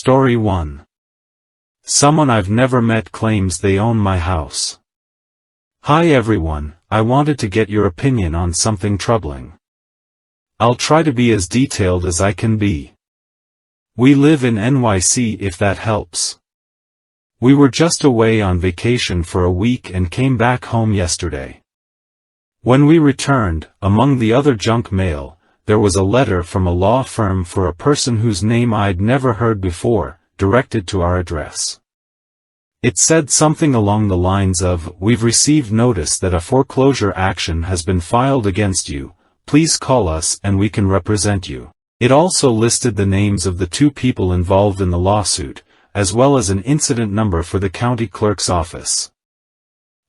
Story 1. Someone I've never met claims they own my house. Hi everyone, I wanted to get your opinion on something troubling. I'll try to be as detailed as I can be. We live in NYC if that helps. We were just away on vacation for a week and came back home yesterday. When we returned, among the other junk mail, there was a letter from a law firm for a person whose name I'd never heard before, directed to our address. It said something along the lines of, "We've received notice that a foreclosure action has been filed against you, please call us and we can represent you." It also listed the names of the two people involved in the lawsuit, as well as an incident number for the county clerk's office.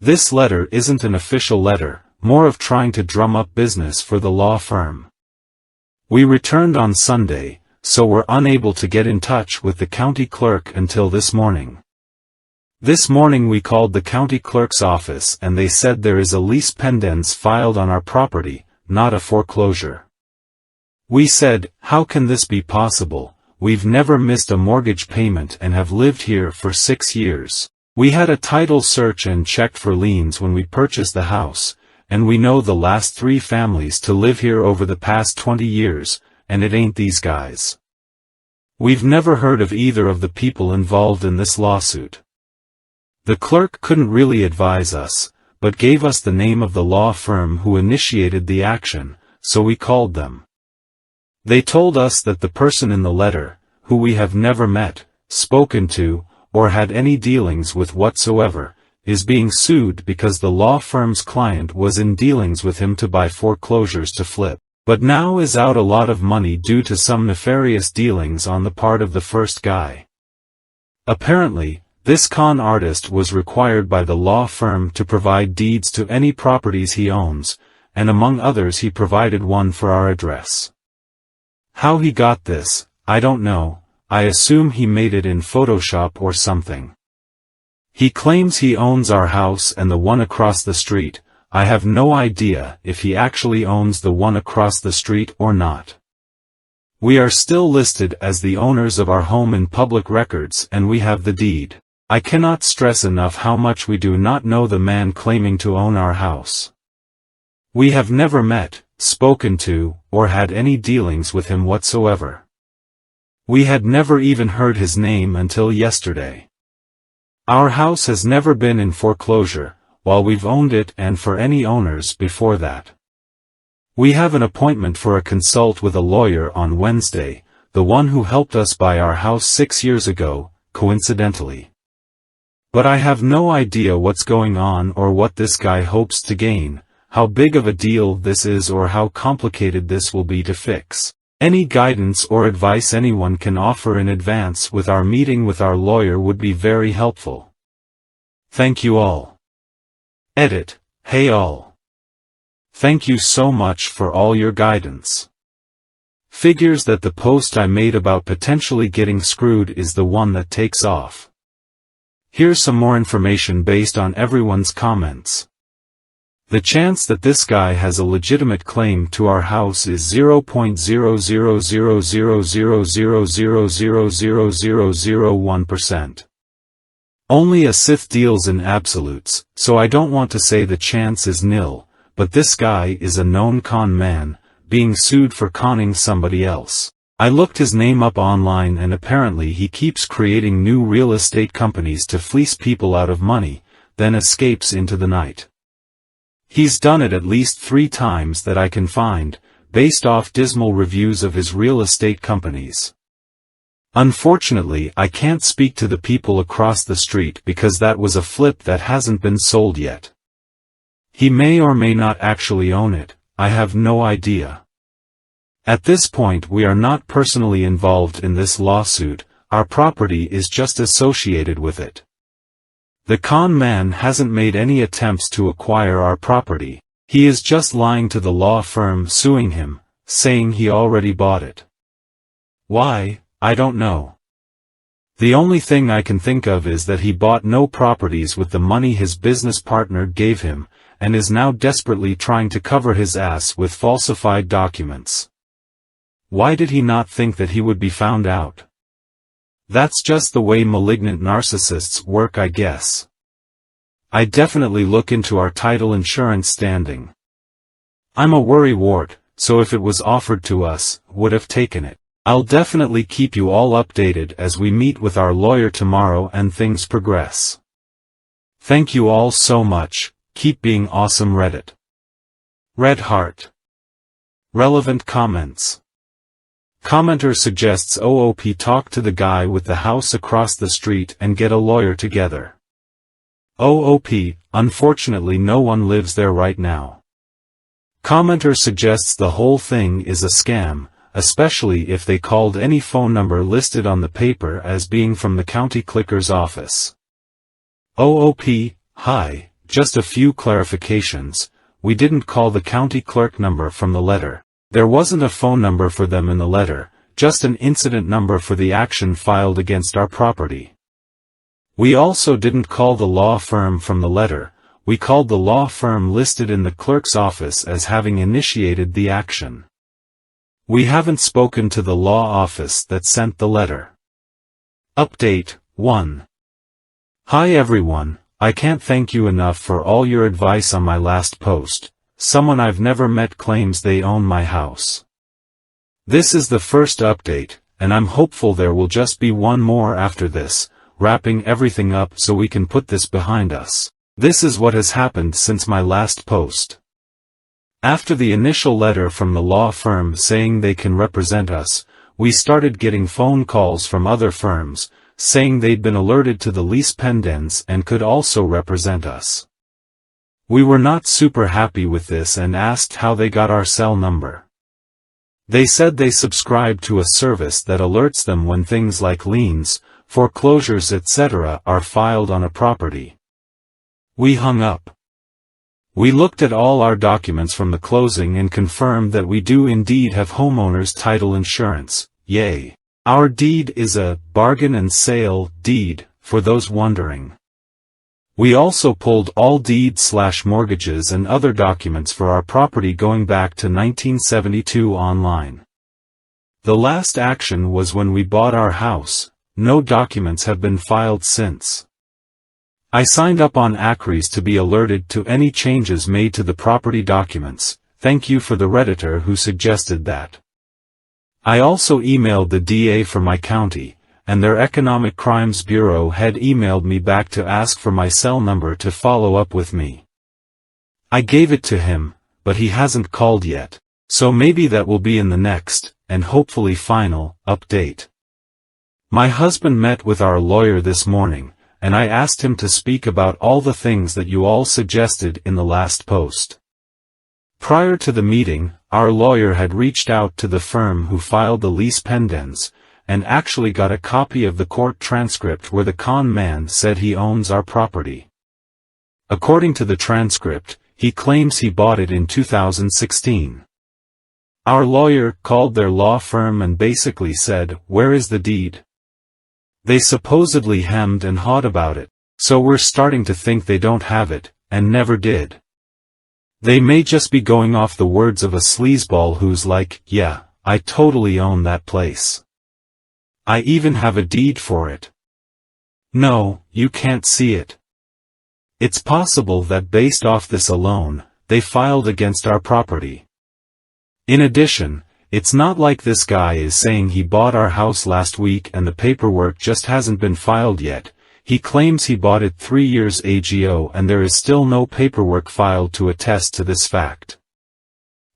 This letter isn't an official letter, more of trying to drum up business for the law firm. We returned on Sunday, so we're unable to get in touch with the county clerk until this morning. This morning we called the county clerk's office and they said there is a lease pendens filed on our property, not a foreclosure. We said, how can this be possible? We've never missed a mortgage payment and have lived here for 6 years. We had a title search and checked for liens when we purchased the house, and we know the last 3 families to live here over the past 20 years, and it ain't these guys. We've never heard of either of the people involved in this lawsuit. The clerk couldn't really advise us, but gave us the name of the law firm who initiated the action, so we called them. They told us that the person in the letter, who we have never met, spoken to, or had any dealings with whatsoever, is being sued because the law firm's client was in dealings with him to buy foreclosures to flip, but now is out a lot of money due to some nefarious dealings on the part of the first guy. Apparently, this con artist was required by the law firm to provide deeds to any properties he owns, and among others he provided one for our address. How he got this, I don't know, I assume he made it in Photoshop or something. He claims he owns our house and the one across the street. I have no idea if he actually owns the one across the street or not. We are still listed as the owners of our home in public records and we have the deed. I cannot stress enough how much we do not know the man claiming to own our house. We have never met, spoken to, or had any dealings with him whatsoever. We had never even heard his name until yesterday. Our house has never been in foreclosure, while we've owned it and for any owners before that. We have an appointment for a consult with a lawyer on Wednesday, the one who helped us buy our house 6 years ago, coincidentally. But I have no idea what's going on or what this guy hopes to gain, how big of a deal this is or how complicated this will be to fix. Any guidance or advice anyone can offer in advance with our meeting with our lawyer would be very helpful. Thank you all. Edit, hey all. Thank you so much for all your guidance. Figures that the post I made about potentially getting screwed is the one that takes off. Here's some more information based on everyone's comments. The chance that this guy has a legitimate claim to our house is 0.000000000001%. Only a Sith deals in absolutes, so I don't want to say the chance is nil, but this guy is a known con man, being sued for conning somebody else. I looked his name up online and apparently he keeps creating new real estate companies to fleece people out of money, then escapes into the night. He's done it at least 3 times that I can find, based off dismal reviews of his real estate companies. Unfortunately, I can't speak to the people across the street because that was a flip that hasn't been sold yet. He may or may not actually own it, I have no idea. At this point we are not personally involved in this lawsuit, our property is just associated with it. The con man hasn't made any attempts to acquire our property, he is just lying to the law firm suing him, saying he already bought it. Why, I don't know. The only thing I can think of is that he bought no properties with the money his business partner gave him, and is now desperately trying to cover his ass with falsified documents. Why did he not think that he would be found out? That's just the way malignant narcissists work, I guess. I definitely look into our title insurance standing. I'm a worrywart, so if it was offered to us, would have taken it. I'll definitely keep you all updated as we meet with our lawyer tomorrow and things progress. Thank you all so much. Keep being awesome, Reddit. Red Heart. Relevant comments. Commenter suggests OOP talk to the guy with the house across the street and get a lawyer together. OOP, unfortunately no one lives there right now. Commenter suggests the whole thing is a scam, especially if they called any phone number listed on the paper as being from the county clerk's office. OOP, hi, just a few clarifications. We didn't call the county clerk number from the letter. There wasn't a phone number for them in the letter, just an incident number for the action filed against our property. We also didn't call the law firm from the letter, we called the law firm listed in the clerk's office as having initiated the action. We haven't spoken to the law office that sent the letter. Update 1. Hi everyone, I can't thank you enough for all your advice on my last post. Someone I've never met claims they own my house. This is the first update, and I'm hopeful there will just be one more after this, wrapping everything up so we can put this behind us. This is what has happened since my last post. After the initial letter from the law firm saying they can represent us, we started getting phone calls from other firms, saying they'd been alerted to the lease pendants and could also represent us. We were not super happy with this and asked how they got our cell number. They said they subscribe to a service that alerts them when things like liens, foreclosures etc. are filed on a property. We hung up. We looked at all our documents from the closing and confirmed that we do indeed have homeowners title insurance, yay. Our deed is a bargain and sale deed, for those wondering. We also pulled all deed/mortgages and other documents for our property going back to 1972 online. The last action was when we bought our house. No documents have been filed since. I signed up on Acries to be alerted to any changes made to the property documents. Thank you for the Redditor who suggested that. I also emailed the DA for my county, and their Economic Crimes Bureau had emailed me back to ask for my cell number to follow up with me. I gave it to him, but he hasn't called yet, so maybe that will be in the next, and hopefully final, update. My husband met with our lawyer this morning, and I asked him to speak about all the things that you all suggested in the last post. Prior to the meeting, our lawyer had reached out to the firm who filed the lease pendants, and actually got a copy of the court transcript where the con man said he owns our property. According to the transcript, he claims he bought it in 2016. Our lawyer called their law firm and basically said, "Where is the deed?" They supposedly hemmed and hawed about it, so we're starting to think they don't have it, and never did. They may just be going off the words of a sleazeball who's like, "Yeah, I totally own that place. I even have a deed for it." No, you can't see it. It's possible that based off this alone, they filed against our property. In addition, it's not like this guy is saying he bought our house last week and the paperwork just hasn't been filed yet. He claims he bought it 3 years ago and there is still no paperwork filed to attest to this fact.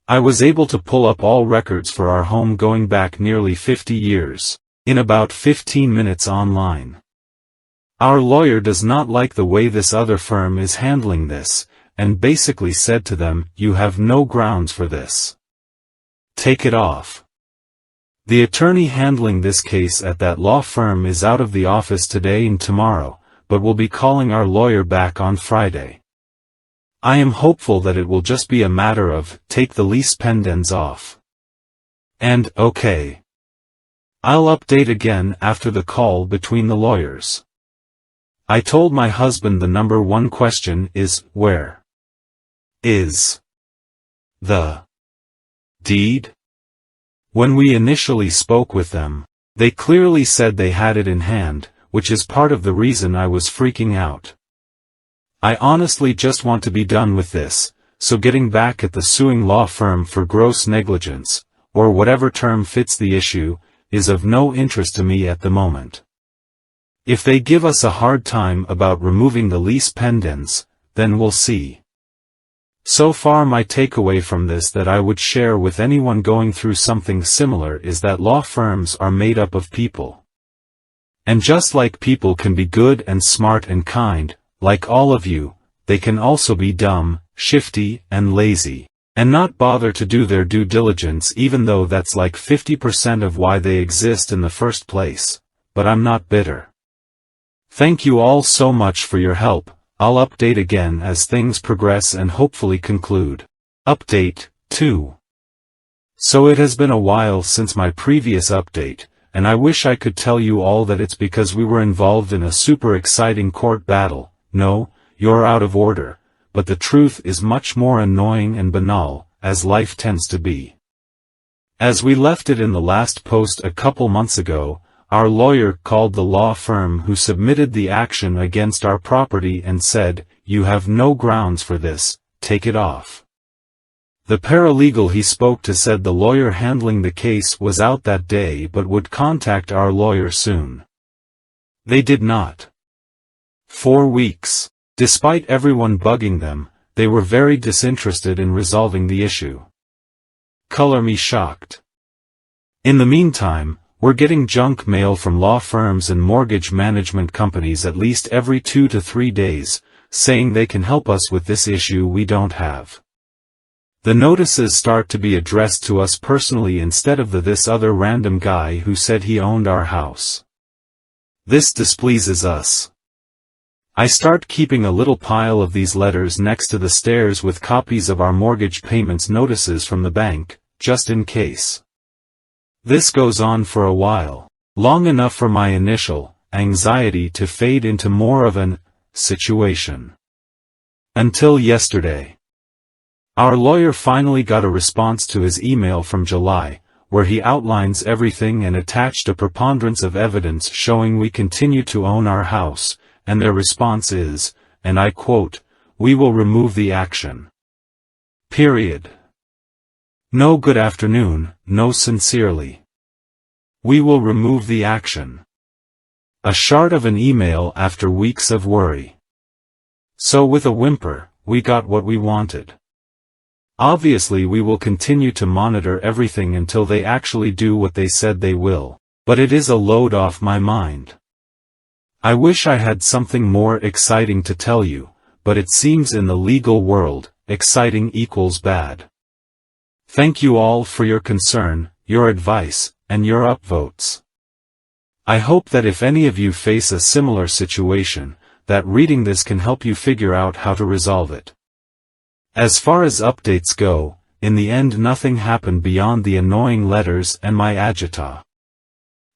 I was able to pull up all records for our home going back nearly 50 years, in about 15 minutes online. Our lawyer does not like the way this other firm is handling this, and basically said to them, "You have no grounds for this. Take it off." The attorney handling this case at that law firm is out of the office today and tomorrow, but will be calling our lawyer back on Friday. I am hopeful that it will just be a matter of, take the lease pendants off. And, okay. I'll update again after the call between the lawyers. I told my husband the number one question is, where is the deed? When we initially spoke with them, They clearly said they had it in hand, which is part of the reason I was freaking out. I honestly just want to be done with this, so getting back at the suing law firm for gross negligence, or whatever term fits the issue, is of no interest to me at the moment. If they give us a hard time about removing the lease pendants, then we'll see. So far my takeaway from this that I would share with anyone going through something similar is that law firms are made up of people. And just like people can be good and smart and kind, like all of you, they can also be dumb, shifty, and lazy, and not bother to do their due diligence even though that's like 50% of why they exist in the first place. But I'm not bitter. Thank you all so much for your help. I'll update again as things progress and hopefully conclude. Update 2. So it has been a while since my previous update, and I wish I could tell you all that it's because we were involved in a super exciting court battle. No, you're out of order, but the truth is much more annoying and banal, as life tends to be. As we left it in the last post a couple months ago, our lawyer called the law firm who submitted the action against our property and said, "You have no grounds for this, take it off." The paralegal he spoke to said the lawyer handling the case was out that day but would contact our lawyer soon. They did not. 4 weeks. Despite everyone bugging them, they were very disinterested in resolving the issue. Color me shocked. In the meantime, we're getting junk mail from law firms and mortgage management companies at least every 2 to 3 days, saying they can help us with this issue we don't have. The notices start to be addressed to us personally instead of this other random guy who said he owned our house. This displeases us. I start keeping a little pile of these letters next to the stairs with copies of our mortgage payments notices from the bank, just in case. This goes on for a while, long enough for my initial anxiety to fade into more of an situation. Until yesterday. Our lawyer finally got a response to his email from July, where he outlines everything and attached a preponderance of evidence showing we continue to own our house, and their response is, and I quote, "We will remove the action. Period. No good afternoon, no sincerely. We will remove the action." A shard of an email after weeks of worry. So with a whimper, we got what we wanted. Obviously we will continue to monitor everything until they actually do what they said they will, but it is a load off my mind. I wish I had something more exciting to tell you, but it seems in the legal world, exciting equals bad. Thank you all for your concern, your advice, and your upvotes. I hope that if any of you face a similar situation, that reading this can help you figure out how to resolve it. As far as updates go, in the end nothing happened beyond the annoying letters and my agita.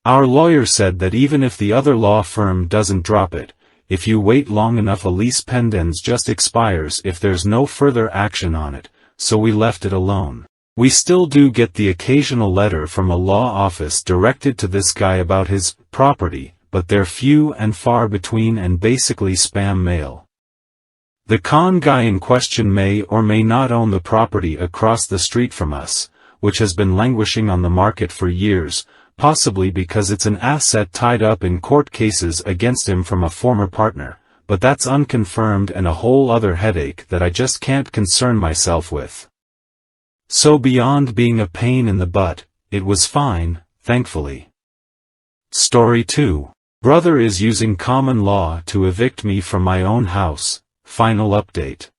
Our lawyer said that even if the other law firm doesn't drop it, if you wait long enough a lease pendens just expires if there's no further action on it, so we left it alone. We still do get the occasional letter from a law office directed to this guy about his property, but they're few and far between and basically spam mail. The con guy in question may or may not own the property across the street from us, which has been languishing on the market for years, possibly because it's an asset tied up in court cases against him from a former partner, but that's unconfirmed and a whole other headache that I just can't concern myself with. So beyond being a pain in the butt, it was fine, thankfully. Story 2. Brother is using common law to evict me from my own house. Final update.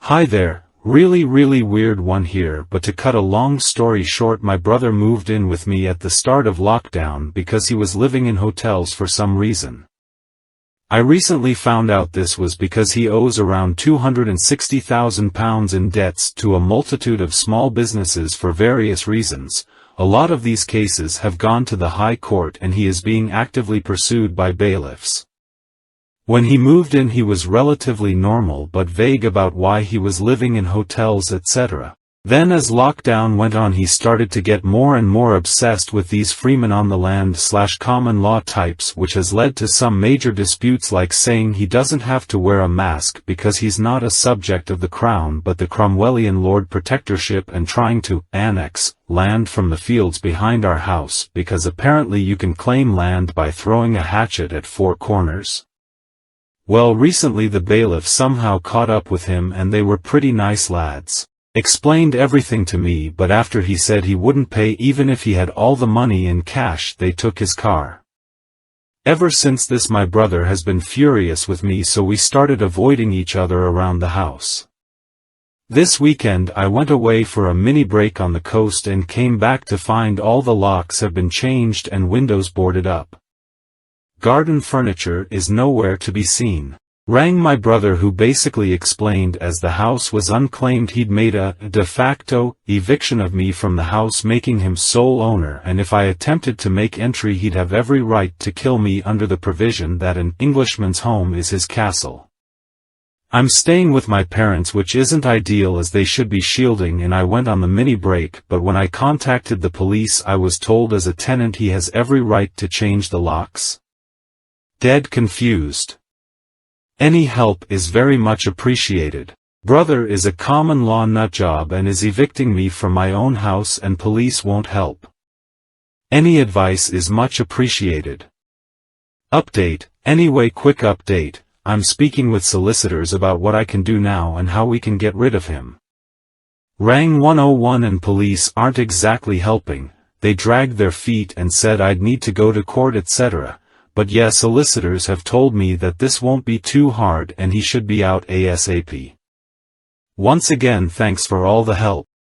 Hi there, really weird one here, but to cut a long story short, my brother moved in with me at the start of lockdown because he was living in hotels for some reason. I recently found out this was because he owes around £260,000 in debts to a multitude of small businesses for various reasons. A lot of these cases have gone to the High Court and he is being actively pursued by bailiffs. When he moved in he was relatively normal but vague about why he was living in hotels etc. Then as lockdown went on he started to get more and more obsessed with these freemen on the land/common law types, which has led to some major disputes, like saying he doesn't have to wear a mask because he's not a subject of the crown but the Cromwellian Lord Protectorship, and trying to annex land from the fields behind our house because apparently you can claim land by throwing a hatchet at four corners. Well, recently the bailiff somehow caught up with him and they were pretty nice lads. Explained everything to me, but after he said he wouldn't pay even if he had all the money in cash, they took his car. Ever since this my brother has been furious with me, so we started avoiding each other around the house. This weekend I went away for a mini break on the coast and came back to find all the locks have been changed and windows boarded up. Garden furniture is nowhere to be seen. Rang my brother, who basically explained as the house was unclaimed he'd made a de facto eviction of me from the house, making him sole owner, and if I attempted to make entry he'd have every right to kill me under the provision that an Englishman's home is his castle. I'm staying with my parents, which isn't ideal as they should be shielding, and I went on the mini break, but when I contacted the police I was told as a tenant he has every right to change the locks. Dead confused. Any help is very much appreciated. Brother is a common law nutjob and is evicting me from my own house and police won't help. Any advice is much appreciated. Update. Anyway, quick update. I'm speaking with solicitors about what I can do now and how we can get rid of him. Rang 101 and police aren't exactly helping. They dragged their feet and said I'd need to go to court, etc. But yeah, solicitors have told me that this won't be too hard and he should be out ASAP. Once again, thanks for all the help.